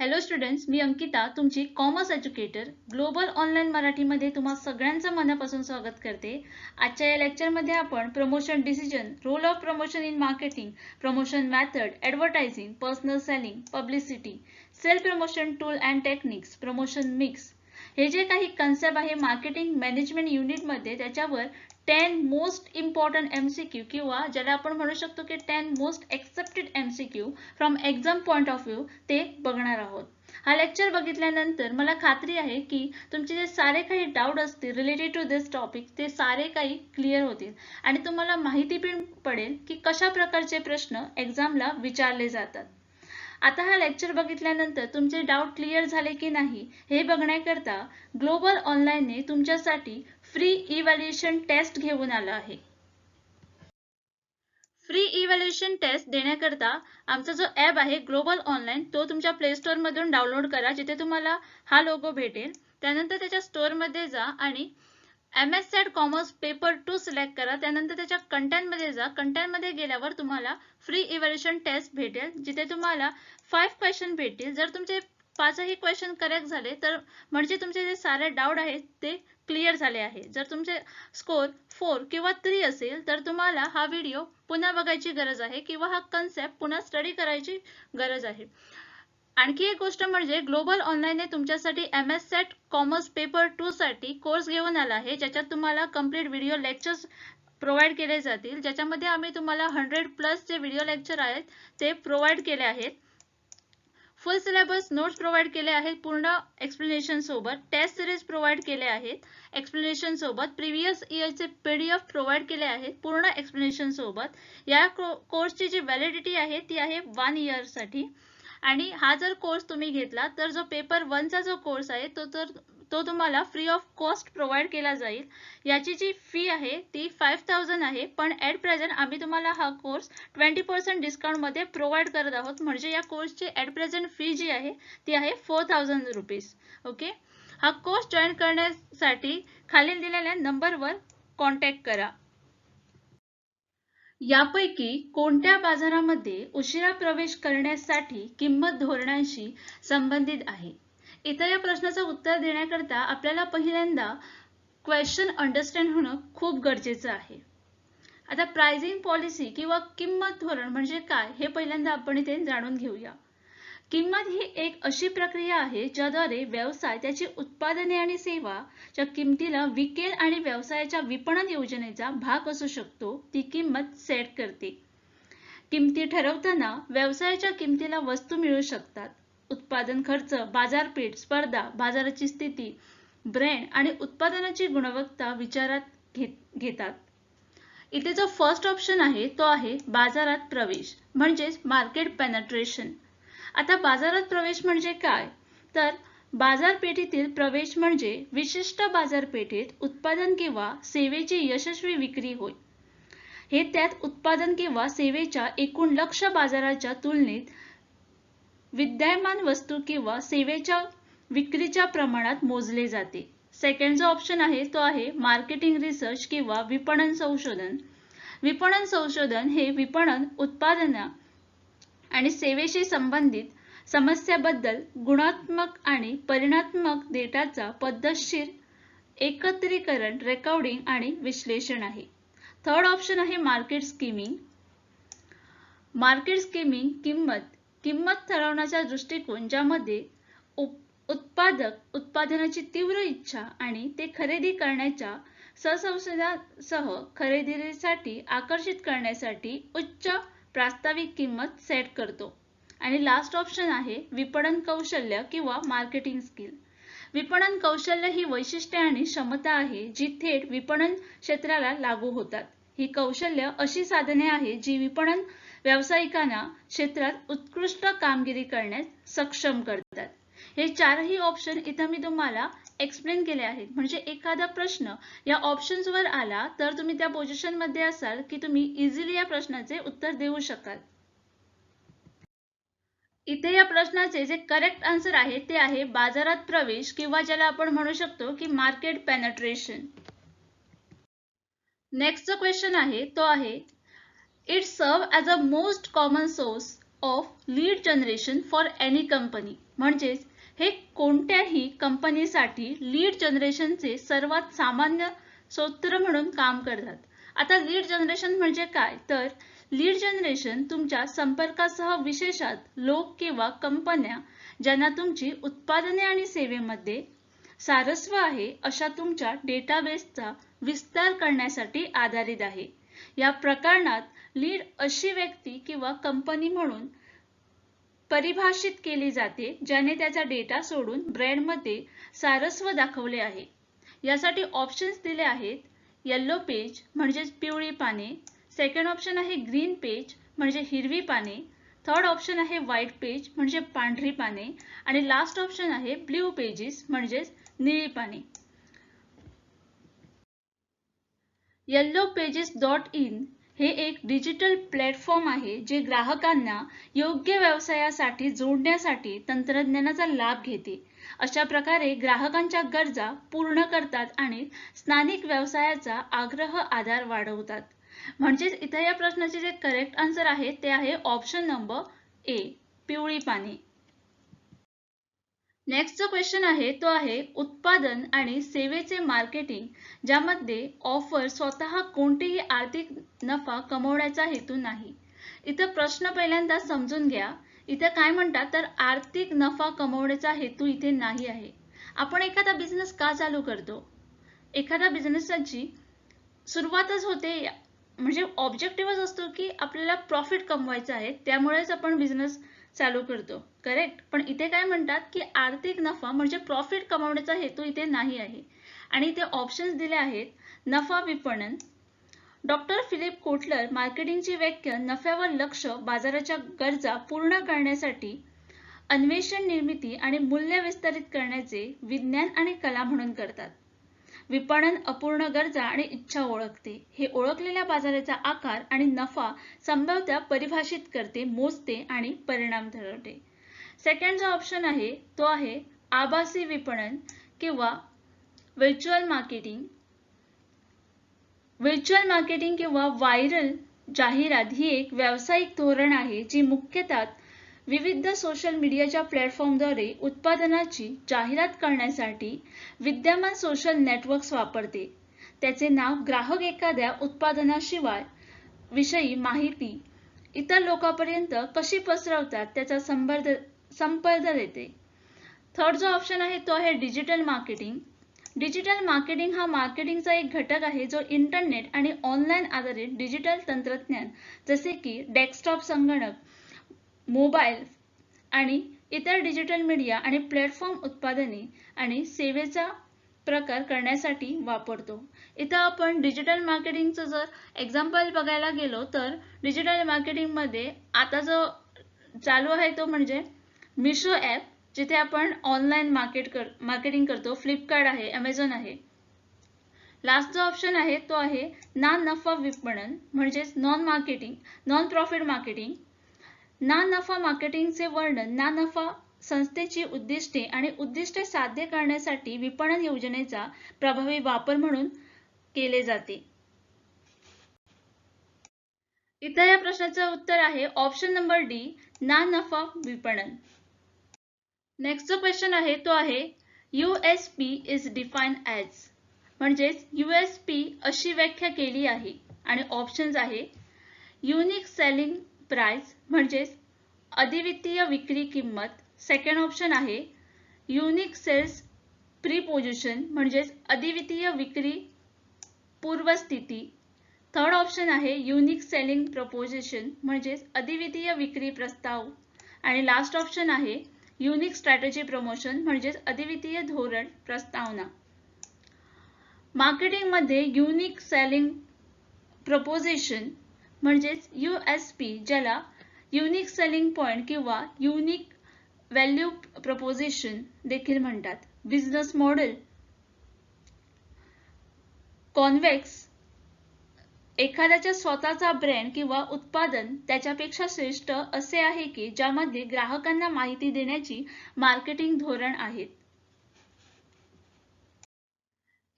Hello students, मी अंकिता, तुमची commerce educator. Global online मराठीमध्ये तुम्हा सगळ्यांचं मनापासून स्वागत करते. आजच्या या लेक्चरमध्ये आपण promotion decision, role of promotion in marketing, promotion method, advertising, personal selling, publicity, self promotion tool and techniques, promotion mix, हे जे काही कन्सेप्ट आहे मार्केटिंग मॅनेजमेंट युनिटमध्ये त्याच्यावर 10 मोस्ट इम्पॉर्टंट MCQ किंवा ज्याला आपण म्हणू शकतो की 10 most accepted MCQ from exam point of view ते बघणार आहोत. हा लेक्चर बघितल्यानंतर मला खात्री आहे की तुमचे जे सारे काही डाऊट असतील रिलेटेड टू दिस टॉपिक ते सारे काही क्लिअर होतील आणि तुम्हाला माहिती पण पडेल की कशा प्रकारचे प्रश्न एक्झामला विचारले जातात. आता हा लेक्चर बघितल्यानंतर तुमचे डाऊट क्लिअर झाले की नाही हे बघण्याकरता ग्लोबल ऑनलाईनने तुमच्यासाठी फ्री इव्हॅल्युएशन टेस्ट घेऊन आला आहे. फ्री इव्हॅल्युएशन टेस्ट देण्याकरता आमचा जो ॲप आहे ग्लोबल ऑनलाईन तो तुमच्या प्ले स्टोअर मधून डाउनलोड करा. जिथे तुम्हाला हा लोगो भेटेल. त्यानंतर त्याच्या स्टोअरमध्ये जा आणि MS set commerce paper 2 select करा. त्यानंतर त्याच्या कंटेंटमध्ये जा. कंटेंटमध्ये गेल्यावर तुम्हाला फ्री इव्हॅल्युएशन टेस्ट भेटेल जिथे तुम्हाला 5 क्वेश्चन भेटतील. जर तुमचे 5ही क्वेश्चन करेक्ट झाले तर म्हणजे तुमचे जे सारे डाऊट आहेत ते क्लिअर झाले आहे. जर तुमचे स्कोर 4 किंवा 3 असेल तर तुम्हाला हा व्हिडिओ पुन्हा बघायची गरज आहे किंवा हा कन्सेप्ट पुन्हा स्टडी करायची गरज आहे. आणखी एक गोष्ट म्हणजे ग्लोबल ऑनलाईनने तुमच्यासाठी MS सेट कॉमर्स पेपर 2 साठी कोर्स घेऊन आला आहे ज्याच्यात तुम्हाला कंप्लीट व्हिडिओ लेक्चर्स प्रोव्हाइड केले जातील. ज्याच्यामध्ये आम्ही तुम्हाला 100+ जे व्हिडिओ लेक्चर आहेत ते प्रोव्हाइड केले आहेत. फुल सिलेबस नोट्स प्रोव्हाइड केले आहेत पूर्ण एक्सप्लेनेशन सोबत. टेस्ट सिरीज प्रोव्हाइड केले आहेत एक्सप्लेनेशन सोबत. प्रिव्हियस इयरचे PDF प्रोव्हाइड केले आहेत पूर्ण एक्सप्लेनेशन सोबत. या कोर्सची जी व्हॅलिडिटी आहे ती आहे 1 इयर साठी. आणि हा जर कोर्स तुम्ही घेतला तर जो पेपर 1चा जो कोर्स आहे तो तुम्हाला फ्री ऑफ कॉस्ट प्रोव्हाइड केला जाईल. याची जी फी आहे ती 5000 आहे पण ॲट प्रेझेंट आम्ही तुम्हाला हा कोर्स 20% डिस्काउंटमध्ये प्रोव्हाइड करत आहोत. म्हणजे या कोर्सची ॲट प्रेझेंट फी जी आहे ती आहे 4000 रुपीज. ओके. हा कोर्स जॉईन करण्यासाठी खालील दिलेल्या नंबरवर कॉन्टॅक्ट करा. यापैकी कोणत्या बाजारामध्ये उशिरा प्रवेश करण्यासाठी किंमत धोरणांशी संबंधित आहे? इथं या प्रश्नाचं उत्तर देण्याकरता आपल्याला पहिल्यांदा क्वेश्चन अंडरस्टँड होणं खूप गरजेचं आहे. आता प्राइसिंग पॉलिसी किंवा किंमत धोरण म्हणजे काय हे पहिल्यांदा आपण इथे जाणून घेऊया. किंमत ही एक अशी प्रक्रिया आहे ज्याद्वारे व्यवसाय त्याची उत्पादने आणि सेवा च्या किमतीला विकेल आणि व्यवसायाच्या विपणन योजनेचा भाग असू शकतो ती किंमत सेट करते. किमती ठरवताना व्यवसायाच्या किमतीला वस्तू मिळू शकतात. उत्पादन खर्च, बाजारपेठ, स्पर्धा, बाजाराची स्थिती, ब्रँड आणि उत्पादनाची गुणवत्ता विचारात घेतात. इथे जो फर्स्ट ऑप्शन आहे तो आहे बाजारात प्रवेश म्हणजेच मार्केट पेनिट्रेशन. आता बाजारात प्रवेश म्हणजे काय तर बाजारपेठेतील प्रवेश म्हणजे विशिष्ट बाजारपेठेत उत्पादन किंवा सेवेची यशस्वी विक्री होय. हे त्यात उत्पादन किंवा सेवेच्या एकूण लक्ष्य बाजाराच्या तुलनेत विद्यमान वस्तू किंवा सेवेच्या विक्रीच्या प्रमाणात मोजले जाते. सेकंड जो ऑप्शन आहे तो आहे मार्केटिंग रिसर्च किंवा विपणन संशोधन. विपणन संशोधन हे विपणन उत्पादन आणि सेवेशी संबंधित समस्याबद्दल गुणात्मक आणि परिमाणात्मक डेटाचा पद्धतशीर एकत्रीकरण, रेकॉर्डिंग आणि विश्लेषण आहे. थर्ड ऑप्शन आहे मार्केट स्कीमिंग. मार्केट स्कीमिंग किंमत ठरवण्याचा दृष्टिकोन ज्यामध्ये उत्पादक उत्पादनाची तीव्र इच्छा आणि ते खरेदी करण्याच्या सह खरेदीसाठी आकर्षित करण्यासाठी उच्च प्रास्ताविक किंमत सेट करतो. आणि लास्ट ऑप्शन आहे विपणन कौशल्य किंवा मार्केटिंग स्किल. विपणन कौशल्य ही वैशिष्ट्ये आणि क्षमता आहे जी थेट विपणन क्षेत्राला लागू होतात. ही कौशल्य अशी साधने आहेत जी विपणन व्यावसायिकांना क्षेत्रात उत्कृष्ट कामगिरी करण्यास सक्षम करतात. हे चारही ऑप्शन इथं मी तुम्हाला एक्सप्लेन केले आहेत. म्हणजे एखादा प्रश्न या ऑप्शन्सवर आला तर तुम्ही त्या पोझिशन मध्ये असाल की तुम्ही इझिली या प्रश्नाचे उत्तर देऊ शकाल. इथे या प्रश्नाचे जे करेक्ट आन्सर आहे ते आहे बाजारात प्रवेश किंवा ज्याला आपण म्हणू शकतो की मार्केट पेनिट्रेशन. नेक्स्ट जो क्वेश्चन आहे तो आहे it serve as a most common source of lead generation for any company. म्हणजेच हे कोणत्याही कंपनीसाठी लीड जनरेशनचे सर्वात सामान्य सूत्र म्हणून काम करतात. आता लीड जनरेशन म्हणजे काय, तर लीड जनरेशन तुमच्या संपर्कासह विशेषतः लोक किंवा कंपन्या ज्यांना तुमची उत्पादने आणि सेवेमध्ये सारस्व आहे अशा तुमच्या डेटाबेसचा विस्तार करण्यासाठी आधारित आहे. या प्रकरणात लीड अशी व्यक्ती किंवा कंपनी म्हणून परिभाषित केली जाते ज्याने त्याचा डेटा सोडून ब्रँडमध्ये सारस्व दाखवले आहे. यासाठी ऑप्शन्स दिले आहेत. येलो पेज म्हणजे पिवळी पाने, सेकंड ऑप्शन आहे ग्रीन पेज म्हणजे हिरवी पाने, थर्ड ऑप्शन आहे व्हाईट पेज म्हणजे पांढरी पाने आणि लास्ट ऑप्शन आहे ब्ल्यू पेजेस म्हणजे निळी पाने. yellowpages.in हे एक डिजिटल प्लॅटफॉर्म आहे जे ग्राहकांना योग्य व्यवसायासाठी जोडण्यासाठी तंत्रज्ञानाचा लाभ घेते. अशा प्रकारे ग्राहकांच्या गरजा पूर्ण करतात आणि स्थानिक व्यवसायाचा आग्रह आधार वाढवतात. म्हणजेच इथे या प्रश्नाचे जे करेक्ट आन्सर आहे ते आहे ऑप्शन नंबर ए, पिवळी पाने. नेक्स्ट जो क्वेश्चन आहे तो आहे उत्पादन आणि सेवेचे मार्केटिंग ज्यामध्ये ऑफर स्वतः कोणतेही आर्थिक नफा कमवण्याचा हेतू नाही. इथं प्रश्न पहिल्यांदा समजून घ्या. इथे काय म्हणतात तर आर्थिक नफा कमवण्याचा हेतू इथे नाही आहे. आपण एखादा बिझनेस का चालू करतो, एखादा बिझनेसची सुरुवातच होते म्हणजे ऑब्जेक्टिव्हच असतो की आपल्याला प्रॉफिट कमवायचा आहे, त्यामुळेच आपण बिझनेस चालू करतो. करेक्ट. पण इथे काय म्हणतात की आर्थिक नफा म्हणजे प्रॉफिट कमवण्याचा हेतू इथे नाही आहे. आणि इथे ऑप्शन्स दिले आहेत. नफा विपणन. डॉक्टर फिलिप कोटलर मार्केटिंगची व्याख्या नफ्यावर लक्ष, बाजाराच्या गरजा पूर्ण करण्यासाठी अन्वेषण, निर्मिती आणि मूल्य विस्तारित करण्याचे विज्ञान आणि कला म्हणून करतात. विपणन अपूर्ण गरजा आणि इच्छा ओळखते. हे ओळखलेल्या बाजाराचा आकार आणि नफा संभाव्यता परिभाषित करते, मोजते आणि परिणाम ठरवते. सेकंड जो ऑप्शन आहे तो आहे आभासी विपणन किंवा व्हर्च्युअल मार्केटिंग. व्हर्च्युअल मार्केटिंग किंवा व्हायरल जाहिरात ही एक व्यावसायिक धोरण आहे जी मुख्यतः विविध सोशल मीडियाच्या प्लॅटफॉर्मद्वारे उत्पादनाची जाहिरात करण्यासाठी विद्यमान सोशल नेटवर्क्स वापरते. त्याचे नाव ग्राहक एखाद्या उत्पादनाशिवाय विषयी माहिती इतर लोकांपर्यंत कशी पसरवतात त्याचा संपर्क देते. थर्ड जो ऑप्शन आहे तो आहे डिजिटल मार्केटिंग. डिजिटल मार्केटिंग हा मार्केटिंगचा एक घटक आहे जो इंटरनेट आणि ऑनलाईन आधारित डिजिटल तंत्रज्ञान जसे की डेस्कटॉप, संगणक, मोबाईल आणि इतर डिजिटल मीडिया आणि प्लॅटफॉर्म उत्पादने आणि सेवेचा प्रकार करण्यासाठी वापरतो. इथं आपण डिजिटल मार्केटिंगचं जर एक्झाम्पल बघायला गेलो तर डिजिटल मार्केटिंगमध्ये आता जो चालू आहे तो म्हणजे मिशो ॲप, जिथे आपण ऑनलाईन मार्केटिंग करतो. फ्लिपकार्ट आहे, अमेझॉन आहे. लास्ट जो ऑप्शन आहे तो आहे ना नफा विपणन म्हणजेच नॉन प्रॉफिट मार्केटिंग. ना नफा मार्केटिंगचे वर्णन ना नफा संस्थेची उद्दिष्टे आणि उद्दिष्टे साध्य करण्यासाठी विपणन योजनेचा प्रभावी वापर म्हणून केले जाते. इथे या प्रश्नाचं उत्तर आहे ऑप्शन नंबर डी, ना नफा विपणन. नेक्स्ट जो क्वेश्चन आहे तो आहे USP इज डिफाइन्ड ॲज. म्हणजेच USP अशी व्याख्या केली आहे आणि ऑप्शन्स आहे युनिक सेलिंग प्राइस म्हणजेच अद्वितीय विक्री किंमत. सेकंड ऑप्शन आहे युनिक सेल्स प्रीपोजिशन म्हणजेच अद्वितीय विक्री पूर्वस्थिती. थर्ड ऑप्शन आहे युनिक सेलिंग प्रपोजिशन म्हणजेच अद्वितीय विक्री प्रस्ताव. आणि लास्ट ऑप्शन आहे युनिक स्ट्रॅटेजी प्रमोशन म्हणजेच अद्वितीय धोरण प्रस्तावना. मार्केटिंगमध्ये युनिक सेलिंग प्रपोजिशन म्हणजेच USP ज्याला युनिक सेलिंग पॉइंट किंवा युनिक व्हॅल्यू प्रपोजिशन देखील म्हणतात. बिझनेस मॉडेल कॉन्व्हेक्स एखाद्याचा स्वतःचा ब्रँड किंवा उत्पादन त्याच्यापेक्षा श्रेष्ठ असे आहे की ज्यामध्ये ग्राहकांना माहिती देण्याची मार्केटिंग धोरण आहेत.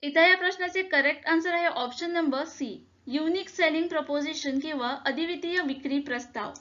इथे या प्रश्नाचे करेक्ट आन्सर आहे option number C, unique selling proposition किंवा अद्वितीय विक्री प्रस्ताव.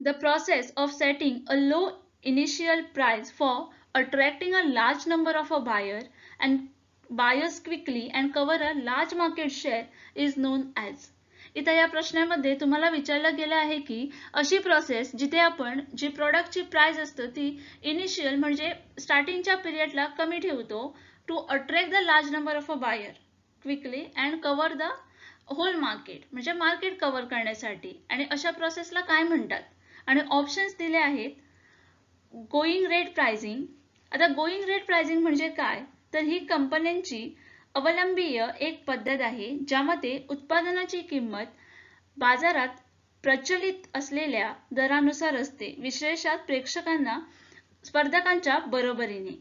The process of setting a low initial price for attracting a large number of a buyer and buyers quickly and cover a large market share is known as. इथं या प्रश्नामध्ये तुम्हाला विचारलं गेलं आहे की अशी प्रोसेस जिथे आपण जी प्रोडक्टची प्राइस असते ती इनिशियल म्हणजे स्टार्टिंगच्या पिरियडला कमी ठेवतो to attract the large number of a buyer quickly and cover the whole market म्हणजे मार्केट कव्हर करण्यासाठी आणि अशा प्रोसेसला काय म्हणतात आणि ऑप्शन्स दिले आहेत गोइंग रेट प्राइसिंग. आता गोइंग रेट प्राइसिंग म्हणजे काय तर ही कंपन्यांची अवलंबीय एक पद्धत आहे ज्यामध्ये उत्पादनाची किंमत बाजारात प्रचलित असलेल्या दरानुसार असते विशेषतः प्रेक्षकांना स्पर्धकांच्या बरोबरीने.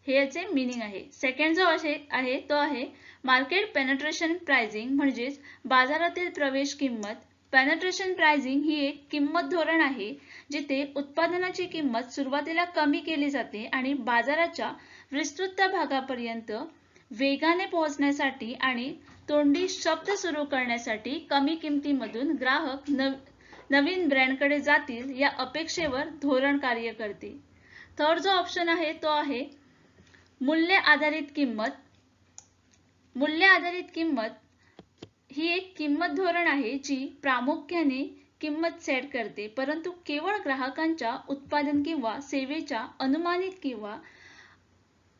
हे याचे मीनिंग आहे. सेकंड जो आहे तो आहे मार्केट पेनिट्रेशन प्राइसिंग म्हणजेच बाजारातील प्रवेश किंमत. पेनिट्रेशन प्राइसिंग ही एक किंमत धोरण आहे जिथे उत्पादनाची किंमत सुरुवातीला कमी केली जाते आणि बाजाराच्या विस्तृत भागापर्यंत वेगाने पोहोचण्यासाठी आणि तोंडी शब्द सुरू करण्यासाठी कमी किमतीमधून ग्राहक नवीन ब्रँडकडे जातील या अपेक्षेवर धोरण कार्य करते. थर्ड जो ऑप्शन आहे तो आहे मूल्य आधारित किंमत. मूल्य आधारित किंमत ही एक किंमत धोरण आहे जी प्रामुख्याने किंमत सेट करते परंतु केवळ ग्राहकांच्या उत्पादन किंवा सेवेच्या अनुमानित किंवा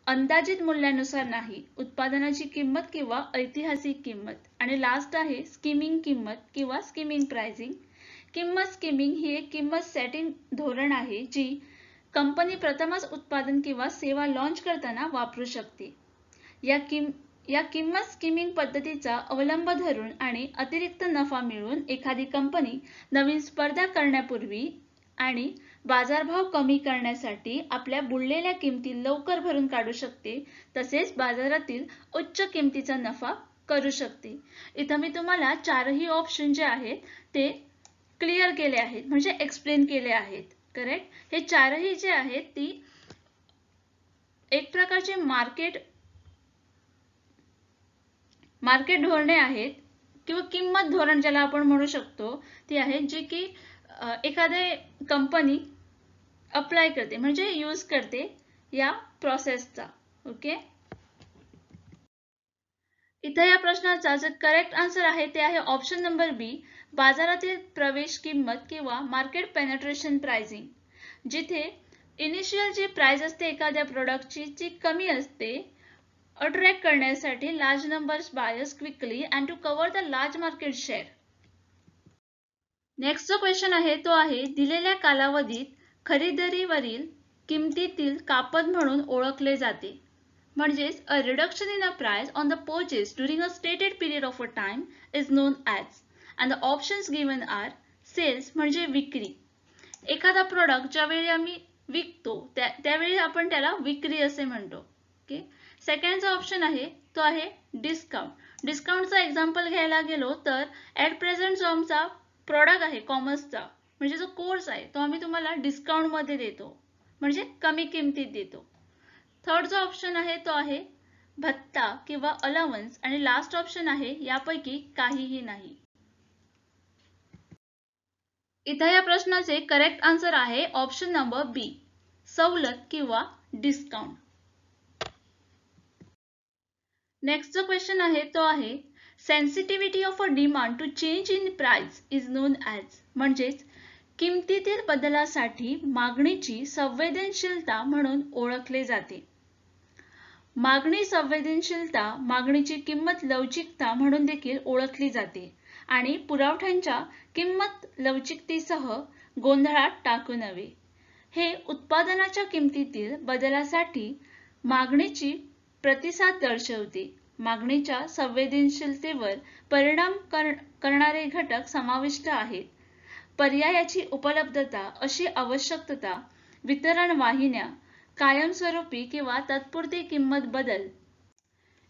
अंदाजित मूल्यानुसार नाही. उत्पादनाची किंमत किंवा ऐतिहासिक किंमत. आणि लास्ट आहे स्कीमिंग किंमत किंवा स्कीमिंग प्राइसिंग. किंमत स्कीमिंग ही एक किंमत सेटिंग धोरण आहे जी कंपनी प्रथमच उत्पादन किंवा सेवा लॉन्च करताना वापरू शकते. या किंमत स्कीमिंग पद्धतीचा अवलंब धरून आणि अतिरिक्त नफा मिळवून एखादी कंपनी नवीन स्पर्धा करण्यापूर्वी आणि बाजारभाव कमी करण्यासाठी आपल्या बुडलेल्या किमती लवकर भरून काढू शकते तसेच बाजारातील उच्च किमतीचा नफा करू शकते. इथं मी तुम्हाला चारही ऑप्शन जे आहेत ते क्लिअर केले आहेत म्हणजे एक्सप्लेन केले आहेत. करेक्ट. हे चारही जे आहेत ती एक प्रकारचे मार्केट धोरणे आहेत किंवा किंमत धोरण ज्याला आपण म्हणू शकतो ती आहे जी की एखादी कंपनी अप्लाय करते म्हणजे यूज करते या प्रोसेसचा. ओके. इथे या प्रश्नाचा जो करेक्ट आन्सर आहे ते आहे ऑप्शन नंबर बी बाजारातील प्रवेश किंमत किंवा मार्केट पेनिट्रेशन प्राइसिंग. जिथे इनिशियल जी प्राइस असते एखाद्या प्रोडक्टची ती कमी असते अट्रॅक्ट करण्यासाठी large numbers buyers quickly and to cover the large market share. Next जो क्वेश्चन आहे तो आहे दिलेल्या कालावधीत खरेदीवरील किमतीतील कापद म्हणून ओळखले जाते. म्हणजेच a reduction in a price on the purchase during a stated period of a time is known as. And the options given are sales म्हणजे विक्री. एखादा प्रोडक्ट ज्यावेळी आम्ही विकतो त्यावेळी आपण त्याला विक्री असे म्हणतो. ओके. सेकंड जो ऑप्शन आहे तो आहे डिस्काउंट. डिस्काउंटचा एक्झाम्पल घ्यायला गेलो तर ॲट प्रेझेंट जो आमचा प्रोडक्ट आहे कॉमर्सचा म्हणजे जो कोर्स आहे तो आम्ही तुम्हाला डिस्काउंट मध्ये देतो म्हणजे कमी किमतीत देतो. थर्ड जो ऑप्शन आहे तो आहे भत्ता किंवा अलाउन्स आणि लास्ट ऑप्शन आहे यापैकी काहीही नाही. इथं या प्रश्नाचे करेक्ट आन्सर आहे ऑप्शन नंबर बी सवलत किंवा डिस्काउंट. नेक्स्ट जो क्वेश्चन आहे तो आहे sensitivity of a demand to change in price is known as. म्हणजेच किमतीतील बदलासाठी मागणीची संवेदनशीलता म्हणून ओळखले जाते. मागणी संवेदनशीलता मागणीची किंमत लवचिकता म्हणून देखील ओळखली जाते आणि पुरवठ्यांच्या किंमत लवचिकतेसह गोंधळात टाकू नये. हे उत्पादनाच्या किमतीतील बदलासाठी मागणीची प्रतिसाद दर्शवते. मागणीच्या संवेदनशीलतेवर परिणाम करणारे घटक समाविष्ट आहेत. पर्यायाची उपलब्धता, अशी आवश्यकता, वितरण वाहिन्या, कायमस्वरूपी किंवा तात्पुरती किंमत बदल.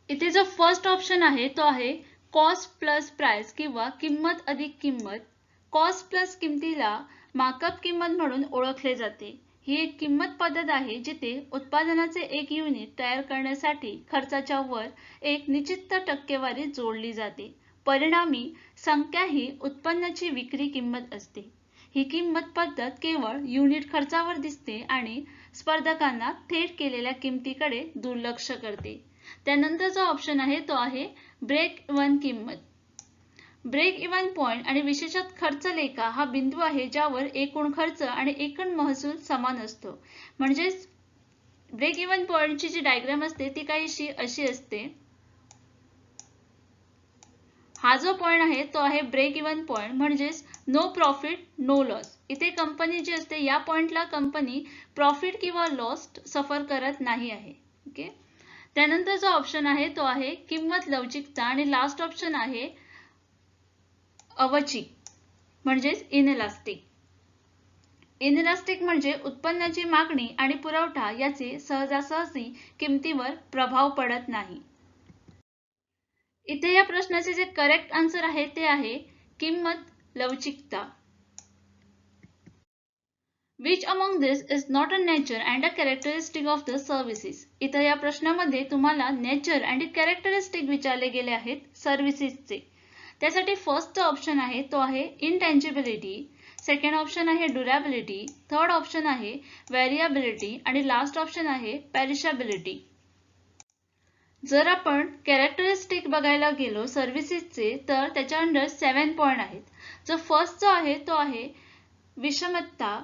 इथे जो फर्स्ट ऑप्शन आहे तो आहे कॉस्ट प्लस प्राइस किंवा किंमत अधिक किंमत. कॉस्ट प्लस किमतीला मार्कअप किंमत म्हणून ओळखले जाते. ही एक किंमत पद्धत आहे जिथे उत्पादनाचे एक युनिट तयार करण्यासाठी खर्चाच्या वर एक निश्चित टक्केवारी जोडली जाते. परिणामी संख्या ही उत्पन्नाची विक्री किंमत असते. ही किंमत पद्धत केवळ युनिट खर्चावर दिसते आणि स्पर्धकांना थेट केलेल्या किमतीकडे दुर्लक्ष करते. त्यानंतर जो ऑप्शन आहे तो आहे ब्रेक इव्हन किंमत. ब्रेक इव्हन पॉइंट आणि विशेषत खर्च लेखा हा बिंदू आहे ज्यावर एकूण खर्च आणि एकूण महसूल समान असतो. म्हणजेच ब्रेक इव्हन पॉइंटची जी डायग्राम असते ती काहीशी अशी असते. हा जो पॉइंट आहे तो आहे ब्रेक इव्हन पॉइंट, म्हणजेच नो प्रॉफिट नो लॉस. इथे कंपनी जी असते या पॉइंटला कंपनी प्रॉफिट किंवा लॉस सफर करत नाही आहे. ओके. त्यानंतर जो ऑप्शन आहे तो आहे किंमत लवचिकता आणि लास्ट ऑप्शन आहे अवचिक म्हणजेच इनइलास्टिक. इनइलास्टिक म्हणजे उत्पन्नाची मागणी आणि पुरवठा याचे सहजासहजी किमतीवर प्रभाव पडत नाही. इथे या प्रश्नाचे जे करेक्ट आन्सर आहे ते आहे किंमत लवचिकता. Which among this is not a nature and a characteristic of the services? इथं या प्रश्नामध्ये तुम्हाला नेचर आणि कॅरेक्टरिस्टिक विचारले गेले आहेत सर्व्हिसेसचे. त्यासाठी फर्स्ट ऑप्शन आहे तो आहे इंटँजिबिलिटी, सेकंड ऑप्शन आहे ड्युरेबिलिटी, थर्ड ऑप्शन आहे व्हेरिएबिलिटी आणि लास्ट ऑप्शन आहे पेरिशेबिलिटी. जर आपण कॅरेक्टरिस्टिक बघायला गेलो सर्व्हिसेसचे तर त्याच्या अंडर 7 पॉइंट आहेत. जो फर्स्ट जो आहे तो आहे विषमता.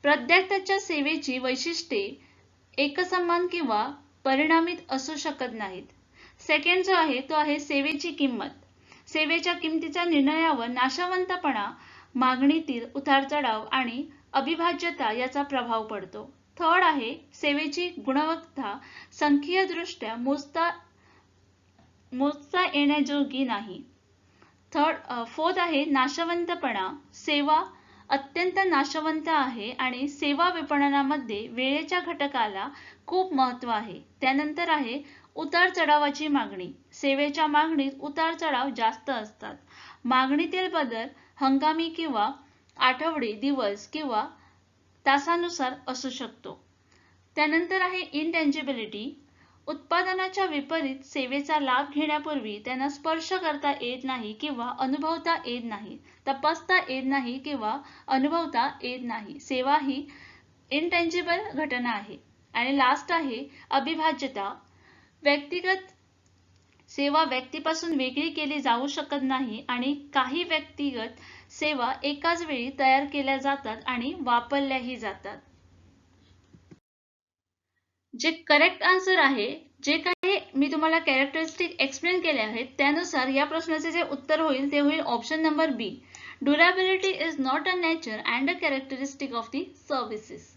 प्रदात्याच्या सेवेची वैशिष्ट्ये एकसमान किंवा परिणामित असू शकत नाहीत. सेकंड जो आहे तो आहे सेवेची किंमत. सेवेच्या किमतीच्या निर्णयावर नाशवंतपणा, मागणीतील उतारचढाव आणि अविभाज्यता याचा प्रभाव पडतो. थर्ड आहे सेवेची गुणवत्ता संख्यीयदृष्ट्या मोजता येण्याजोगी नाही. फोर्थ आहे नाशवंतपणा. सेवा अत्यंत नाशवंत आहे आणि सेवा विपणनामध्ये वेळेच्या घटकाला खूप महत्त्व आहे. त्यानंतर आहे उतार चढावाची मागणी. सेवेच्या मागणीत उतार चढाव जास्त असतात. मागणीतील बदल हंगामी किंवा आठवडे, दिवस किंवा तासानुसार असू शकतो. त्यानंतर आहे इंटँजिबिलिटी. उत्पादनाच्या विपरीत सेवेचा लाभ घेण्यापूर्वी त्यांना स्पर्श करता येत नाही किंवा अनुभवता येत नाही, तपासता येत नाही किंवा अनुभवता येत नाही. सेवा ही इंटँजिबल घटना आहे. आणि लास्ट आहे अविभाज्यता. व्यक्तिगत सेवा व्यक्तीपासून वेगळी केली जाऊ शकत नाही आणि काही व्यक्तिगत सेवा एकाच वेळी तयार केल्या जातात आणि वापरल्याही जातात. जे करेक्ट आन्सर आहे, जे काही मी तुम्हाला कॅरेक्टरिस्टिक एक्सप्लेन केले आहेत त्यानुसार या प्रश्नाचे जे उत्तर होईल ते होईल option number B. Durability is not a nature and a characteristic of the services.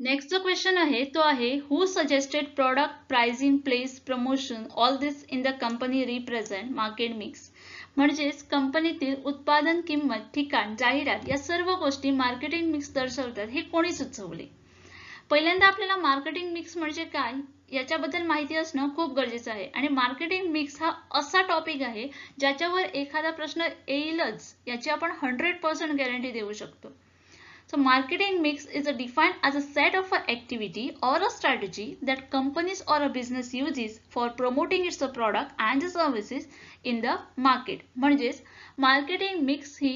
Next जो क्वेश्चन आहे तो आहे who suggested product pricing place promotion all this in the company represent market mix. म्हणजेच कंपनीतील उत्पादन, किंमत, ठिकाण, जाहिरात या सर्व गोष्टी मार्केटिंग मिक्स दर्शवतात हे कोणी सुचवले. पहिल्यांदा आपल्याला मार्केटिंग मिक्स म्हणजे काय याच्याबद्दल माहिती असणं खूप गरजेचं आहे. आणि मार्केटिंग मिक्स हा असा टॉपिक आहे ज्याच्यावर एखादा प्रश्न येईलच याची आपण 100% गॅरंटी देऊ शकतो. So marketing mix is defined as a set of an activity or a strategy that companies or a business uses for promoting its product and the services in the market. म्हणजेच marketing mix ही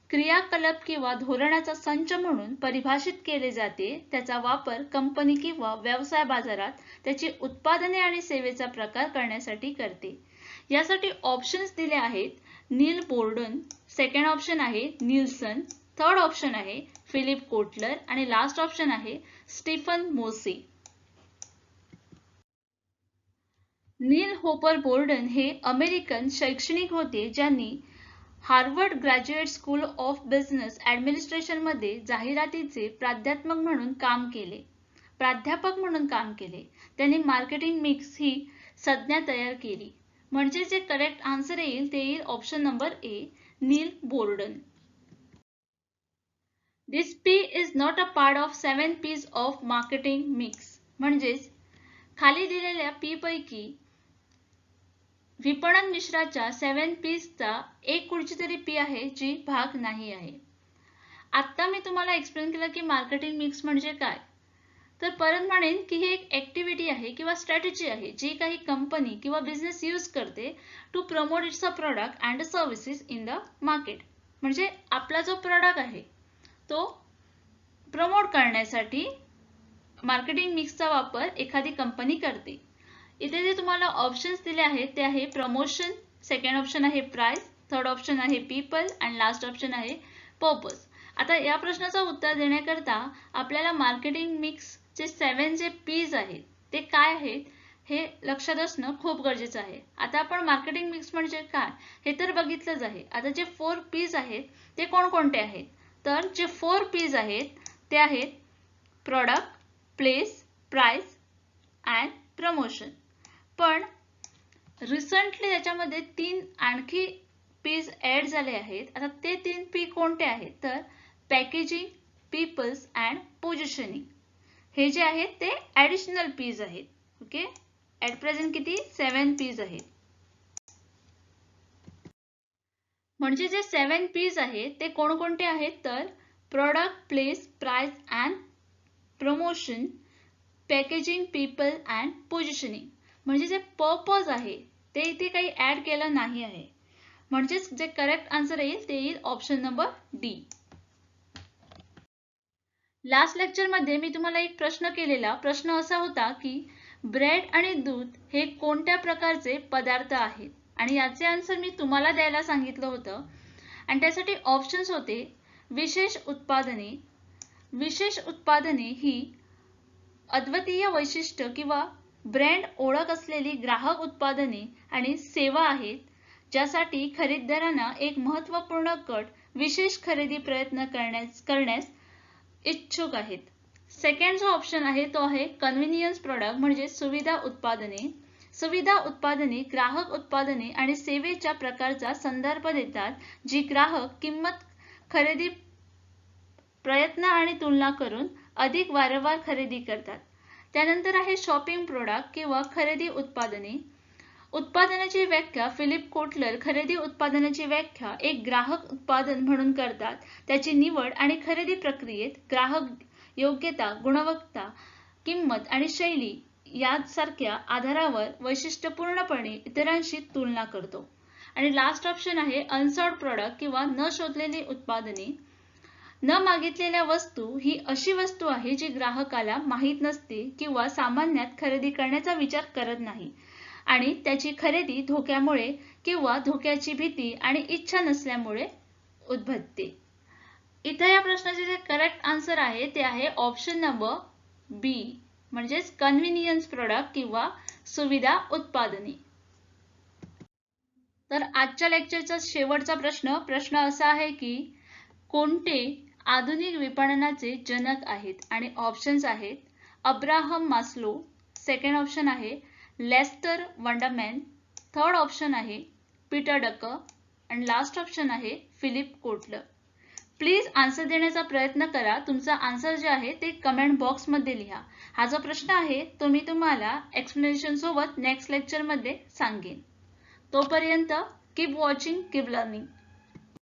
क्रियाकलाप किंवा धोरणाचा संच म्हणून परिभाषित केले जाते. त्याचा वापर कंपनी किंवा व्यवसाय बाजारात त्याची उत्पादने आणि सेवेचा प्रकार करण्यासाठी करते. यासाठी ऑप्शन्स दिले आहेत नील बोर्डन, सेकंड ऑप्शन आहे निल्सन, थर्ड ऑप्शन आहे फिलिप कोटलर आणि लास्ट ऑप्शन आहे स्टीफन मोसी. नील होपर बोर्डन हे अमेरिकन शैक्षणिक होते ज्यांनी Harvard graduate school of business administration मध्ये जाहिरातीचे प्राध्यापक म्हणून काम केले. त्यांनी मार्केटिंग मिक्स ही संज्ञा तयार केली. म्हणजे जे करेक्ट आन्सर येईल ते येईल option number A Neil Borden. This P is not a part of 7 P's of marketing mix. म्हणजेच खाली दिलेल्या P पैकी विपणन मिश्राच्या 7 P's चा एक कुठची तरी P आहे जी भाग नाही आहे. आता मी तुम्हाला एक्सप्लेन केलं की मार्केटिंग मिक्स म्हणजे काय. तर परत म्हणेन की ही एक ऍक्टिव्हिटी आहे किंवा स्ट्रॅटेजी आहे जी काही कंपनी किंवा बिझनेस यूज करते to promote its a product and services in the market. म्हणजे आपला जो प्रोडक्ट आहे तो प्रमोट करण्यासाठी मार्केटिंग मिक्सचा वापर एखादी कंपनी करते. इथे जे तुम्हाला ऑप्शन्स दिले आहेत ते आहे प्रमोशन, सेकंड ऑप्शन आहे प्राइस, थर्ड ऑप्शन आहे पीपल अँड लास्ट ऑप्शन आहे पर्पज. आता या प्रश्नाचं उत्तर देण्याकरता आपल्याला मार्केटिंग मिक्सचे 7 जे पीज आहेत ते काय आहेत हे लक्षात असणं खूप गरजेचं आहे. आता आपण मार्केटिंग मिक्स म्हणजे काय हे तर बघितलंच आहे. आता जे 4 पीज आहेत ते कोणकोणते आहेत, तर जे 4 पीज आहेत ते आहेत product, place, price and promotion. पण रिसेंटली त्याच्यामध्ये 3 आणखी पीज ऍड झाले आहेत. आता ते 3 पी कोणते आहेत, तर पॅकेजिंग, पीपल्स अँड पोझिशनिंग हे जे आहेत ते ऍडिशनल पीज आहेत. ओके, ऍट प्रेझेंट किती 7 पीज आहेत. म्हणजे जे 7 पीज आहेत ते कोणकोणते आहेत, तर product, place, price and promotion, packaging, people and positioning. म्हणजे जे पर्पज आहे ते इथे काही ऍड केलं नाही आहे. म्हणजेच जे करेक्ट आन्सर येईल ते येईल ऑप्शन नंबर डी. लास्ट लेक्चरमध्ये मी तुम्हाला एक प्रश्न केलेला. प्रश्न असा होता की ब्रेड आणि दूध हे कोणत्या प्रकारचे पदार्थ आहेत आणि याचे आन्सर मी तुम्हाला द्यायला सांगितलं होतं. आणि त्यासाठी ऑप्शन्स होते विशेष उत्पादने. विशेष उत्पादने ही अद्वितीय वैशिष्ट्य किंवा ब्रँड ओळख असलेली ग्राहक उत्पादने आणि सेवा आहेत ज्यासाठी खरेदीदारांना एक महत्त्वपूर्ण गट विशेष खरेदी प्रयत्न करण्यास इच्छुक आहेत. सेकंड जो ऑप्शन आहे तो आहे कन्व्हिनियन्स प्रोडक्ट म्हणजे सुविधा उत्पादने. सुविधा उत्पादने ग्राहक उत्पादने आणि सेवेच्या प्रकारचा संदर्भ देतात जी ग्राहक किंमत, खरेदी प्रयत्न आणि तुलना करून अधिक वारंवार खरेदी करतात. त्यानंतर आहे शॉपिंग प्रोडक्ट किंवा खरेदी उत्पादने. उत्पादनाची व्याख्या फिलिप कोटलर खरेदी उत्पादनाची व्याख्या एक ग्राहक उत्पादन म्हणून करतात. त्याची निवड आणि खरेदी प्रक्रियेत ग्राहक योग्यता, गुणवत्ता, किंमत आणि शैली यासारख्या आधारावर वैशिष्ट्यपूर्णपणे इतरांशी तुलना करतो. आणि लास्ट ऑप्शन आहे अनसॉर्ट प्रोडक्ट किंवा न शोधलेली उत्पादने. न मागितलेल्या वस्तू ही अशी वस्तू आहे जी ग्राहकाला माहीत नसते किंवा सामान्यात खरेदी करण्याचा विचार करत नाही आणि त्याची खरेदी धोक्यामुळे किंवा धोक्याची भीती आणि इच्छा नसल्यामुळे उद्भवते. इथे या प्रश्नाचे जे करेक्ट आन्सर आहे ते आहे ऑप्शन नंबर बी म्हणजेच कन्व्हिनियन्स प्रोडक्ट किंवा सुविधा उत्पादने. तर आजच्या लेक्चरचा शेवटचा प्रश्न असा आहे की कोणते आधुनिक विपणनाचे जनक आहेत आणि ऑप्शन्स आहेत अब्राहम मास्लो, सेकंड ऑप्शन आहे लेस्टर वंडरमॅन, थर्ड ऑप्शन आहे पीटर डकर आणि लास्ट ऑप्शन आहे फिलिप कोटलर. प्लीज आन्सर देण्याचा प्रयत्न करा. तुमचा आन्सर जे आहे ते कमेंट बॉक्समध्ये लिहा. हा जो प्रश्न आहे तो मी तुम्हाला एक्सप्लेनेशन सोबत नेक्स्ट लेक्चरमध्ये सांगेन. तोपर्यंत कीप वॉचिंग, कीप लर्निंग.